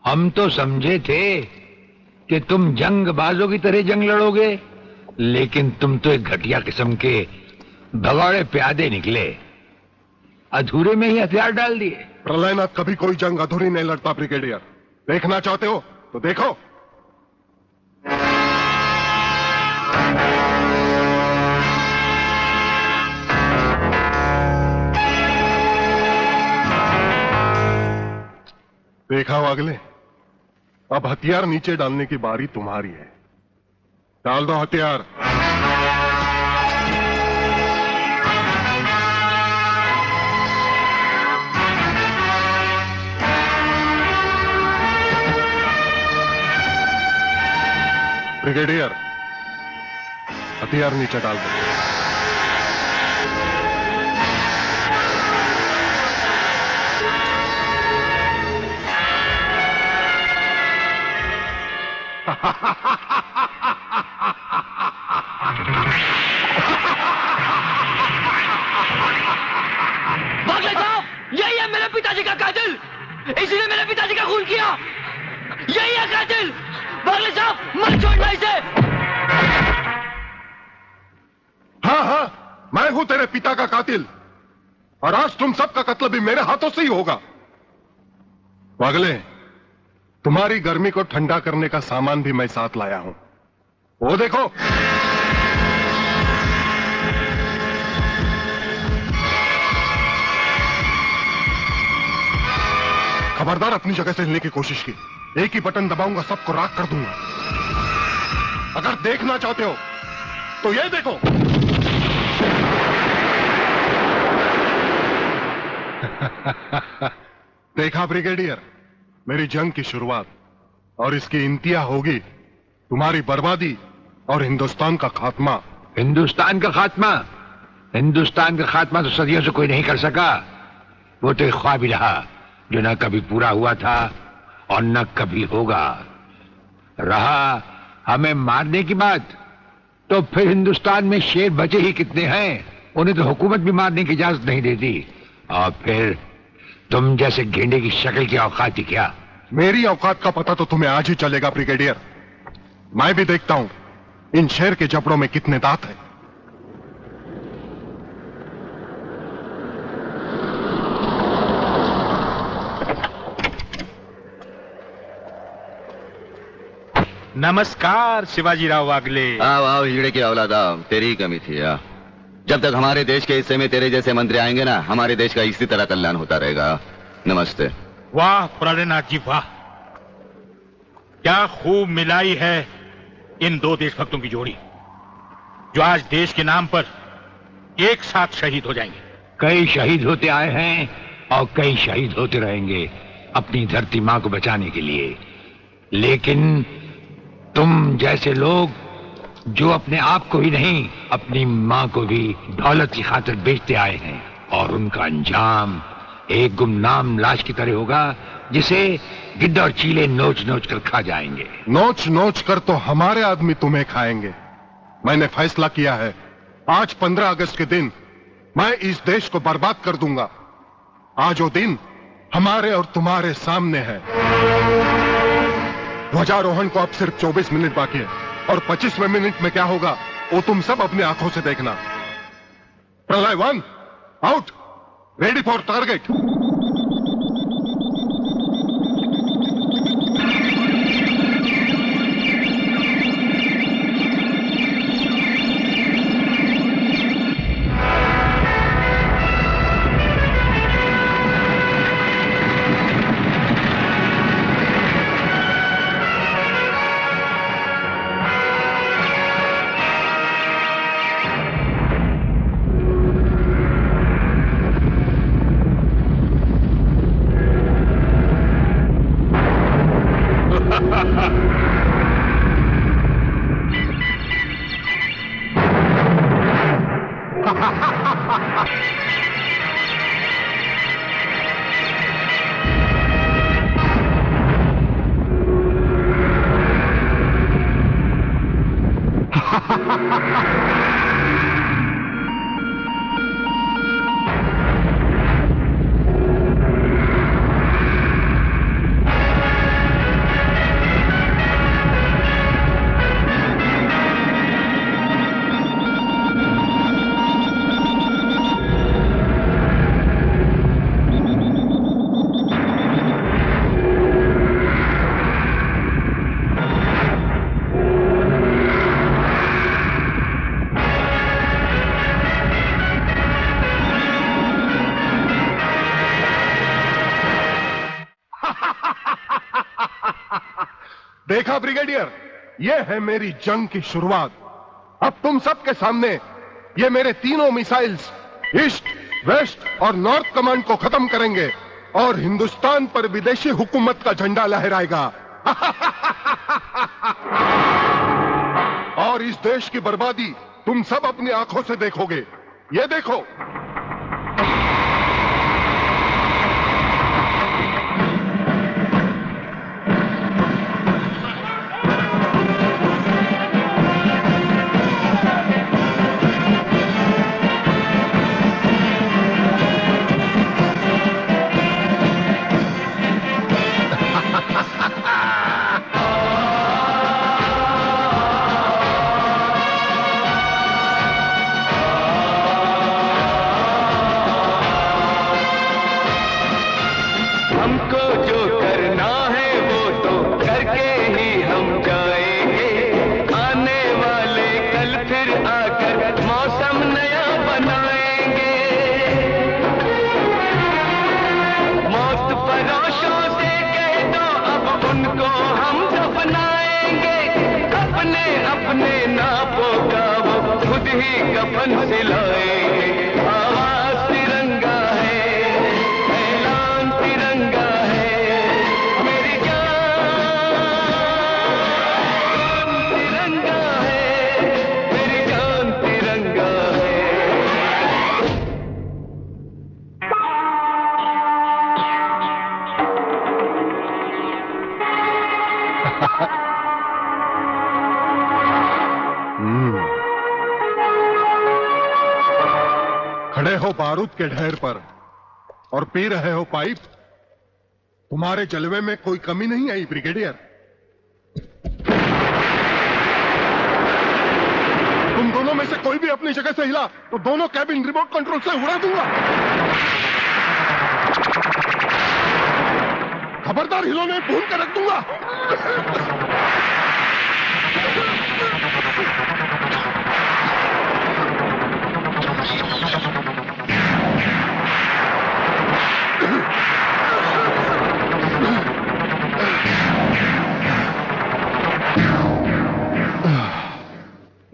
हम तो समझे थे कि तुम जंगबाजों की तरह जंग लड़ोगे, लेकिन तुम तो एक घटिया किस्म के भगौड़े प्यादे निकले। अधूरे में ही हथियार डाल दिए। प्रलयनाथ कभी कोई जंग अधूरी नहीं लड़ता ब्रिगेडियर। देखना चाहते हो तो देखो। देखा वागले, अब हथियार नीचे डालने की बारी तुम्हारी है। डाल दो हथियार। ब्रिगेडियर, हथियार नीचे डाल दो। बागले साहब, यही है मेरे पिताजी का कातिल। इसी ने मेरे पिताजी का खून किया। यही है कातिल। बागले साहब, मत छोड़ना इसे। हाँ हाँ, मैं हूं तेरे पिता का कातिल, और आज तुम सबका कत्ल भी मेरे हाथों से ही होगा। वागले, तुम्हारी गर्मी को ठंडा करने का सामान भी मैं साथ लाया हूं। वो देखो। खबरदार अपनी जगह से हिलने की कोशिश की। एक ही बटन दबाऊंगा, सबको राख कर दूंगा। अगर देखना चाहते हो तो ये देखो। देखा ब्रिगेडियर, मेरी जंग की शुरुआत, और इसकी इंतहा होगी तुम्हारी बर्बादी और हिंदुस्तान का खात्मा। हिंदुस्तान का खात्मा? हिंदुस्तान का खात्मा तो सदियों से कोई नहीं कर सका। वो तो एक ख्वाब ही रहा जो न कभी पूरा हुआ था और न कभी होगा। रहा हमें मारने की बात, तो फिर हिंदुस्तान में शेर बचे ही कितने हैं। उन्हें तो हुकूमत भी मारने की इजाजत नहीं देती। और फिर तुम जैसे गेंडे की शक्ल की औकात ही क्या? मेरी औकात का पता तो तुम्हें आज ही चलेगा ब्रिगेडियर। मैं भी देखता हूं इन शेर के जबड़ों में कितने दांत हैं। नमस्कार शिवाजीराव वागले। आओ आओ हिजड़े की औलादा, तेरी ही कमी थी। जब तक हमारे देश के हिस्से में तेरे जैसे मंत्री आएंगे ना, हमारे देश का इसी तरह कल्याण होता रहेगा। नमस्ते। वाह प्रलयनाथ जी वाह, क्या खूब मिलाई है इन दो देशभक्तों की जोड़ी, जो आज देश के नाम पर एक साथ शहीद हो जाएंगे। कई शहीद होते आए हैं और कई शहीद होते रहेंगे अपनी धरती मां को बचाने के लिए। लेकिन तुम जैसे लोग जो अपने आप को ही नहीं, अपनी मां को भी दौलत की खातिर बेचते आए हैं, और उनका अंजाम एक गुमनाम लाश की तरह होगा जिसे गिद्ध और चीले नोच नोच कर खा जाएंगे। नोच नोच कर तो हमारे आदमी तुम्हें खाएंगे। मैंने फैसला किया है, आज 15 अगस्त के दिन मैं इस देश को बर्बाद कर दूंगा। आज वो दिन हमारे और तुम्हारे सामने है। ध्वजारोहण को अब सिर्फ 24 मिनट बाकी है, और 25वें मिनट में क्या होगा वो तुम सब अपनी आंखों से देखना। प्रलय 1 आउट, रेडी फॉर टारगेट। देखा ब्रिगेडियर, ये है मेरी जंग की शुरुआत। अब तुम सबके सामने ये मेरे तीनों मिसाइल्स ईस्ट, वेस्ट और नॉर्थ कमांड को खत्म करेंगे और हिंदुस्तान पर विदेशी हुकूमत का झंडा लहराएगा। और इस देश की बर्बादी तुम सब अपनी आंखों से देखोगे। ये देखो, कफन सिलाएंगे। आवाज तिरंगा है, ऐलान तिरंगा है, मेरी जान तिरंगा है, मेरी जान तिरंगा है। खड़े हो बारूद के ढेर पर और पी रहे हो पाइप। तुम्हारे जलवे में कोई कमी नहीं आई ब्रिगेडियर। तुम दोनों में से कोई भी अपनी जगह से हिला तो दोनों कैबिन रिमोट कंट्रोल से उड़ा दूंगा। खबरदार, हिलोने भून कर रख दूंगा।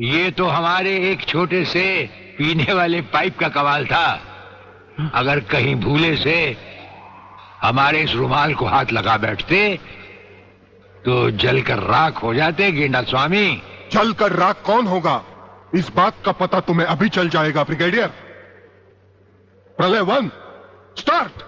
ये तो हमारे एक छोटे से पीने वाले पाइप का कमाल था। अगर कहीं भूले से हमारे इस रुमाल को हाथ लगा बैठते तो जलकर राख हो जाते गेंडा स्वामी। जलकर राख कौन होगा, इस बात का पता तुम्हें अभी चल जाएगा ब्रिगेडियर। प्रलय 1 स्टार्ट।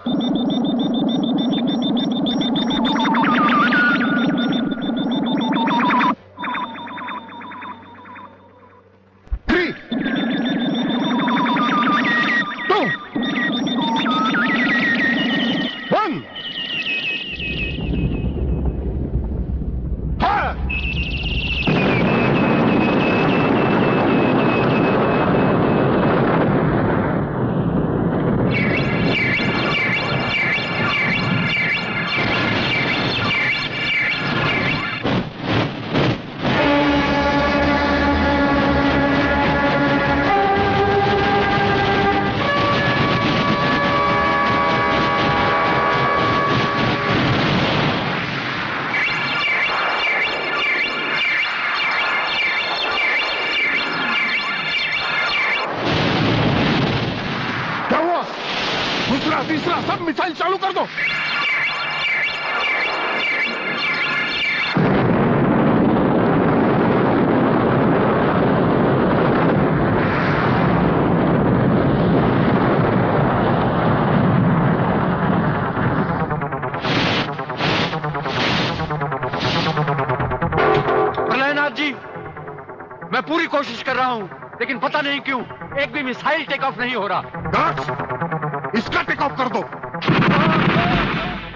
दूसरा तीसरा सब मिसाइल चालू कर दो। प्रलयनाथ जी, मैं पूरी कोशिश कर रहा हूं, लेकिन पता नहीं क्यों एक भी मिसाइल टेक ऑफ नहीं हो रहा। इसका टेक ऑफ कर दो।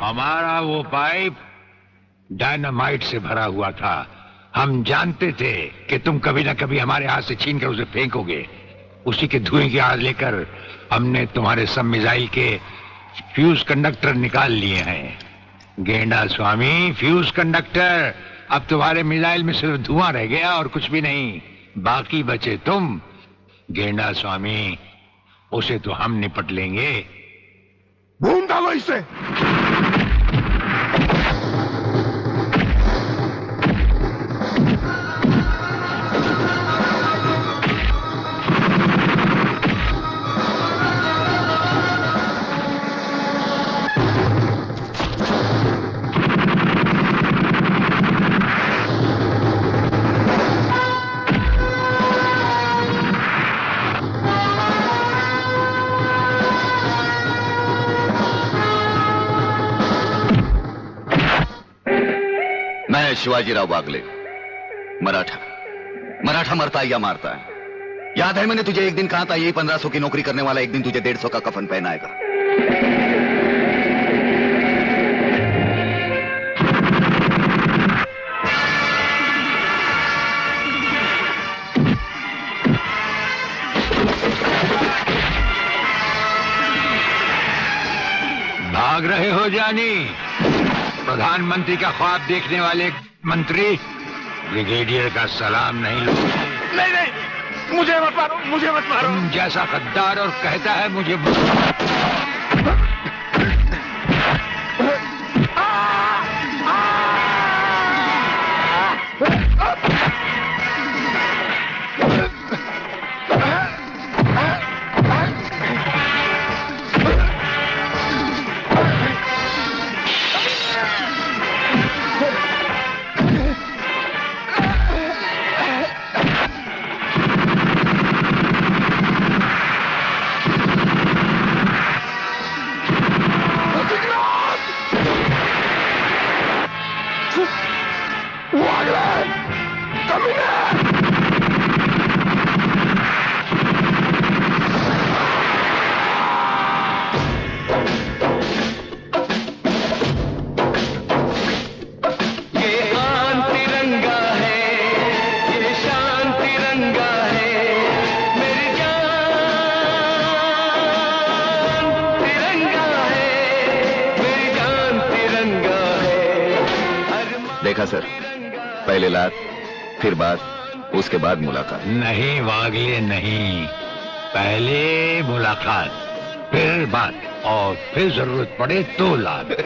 हमारा वो पाइप डायनामाइट से भरा हुआ था। हम जानते थे कि तुम कभी ना कभी हमारे हाथ से छीन कर उसे फेंकोगे। उसी के धुएं की आग लेकर हमने तुम्हारे सब मिसाइल के फ्यूज कंडक्टर निकाल लिए हैं। गेंडा स्वामी, फ्यूज कंडक्टर। अब तुम्हारे मिसाइल में सिर्फ धुआं रह गया और कुछ भी नहीं। बाकी बचे तुम। गेंडा स्वामी, उसे तो हम निपट लेंगे। भून डालो इसे। शिवाजीराव वागले, मराठा। मराठा मरता है या मारता है? याद है मैंने तुझे एक दिन कहा था, यही 1500 की नौकरी करने वाला एक दिन तुझे 150 का कफन पहनाएगा। भाग रहे हो जानी? प्रधानमंत्री का ख्वाब देखने वाले मंत्री ब्रिगेडियर का सलाम नहीं लोगे? नहीं नहीं, मुझे मत मारो, मुझे मत मारो। तुम जैसा गद्दार और कहता है मुझे देखा सर, पहले लात, फिर बात, उसके बाद मुलाकात। नहीं वागले नहीं, पहले मुलाकात, फिर बात और फिर जरूरत पड़े तो लात।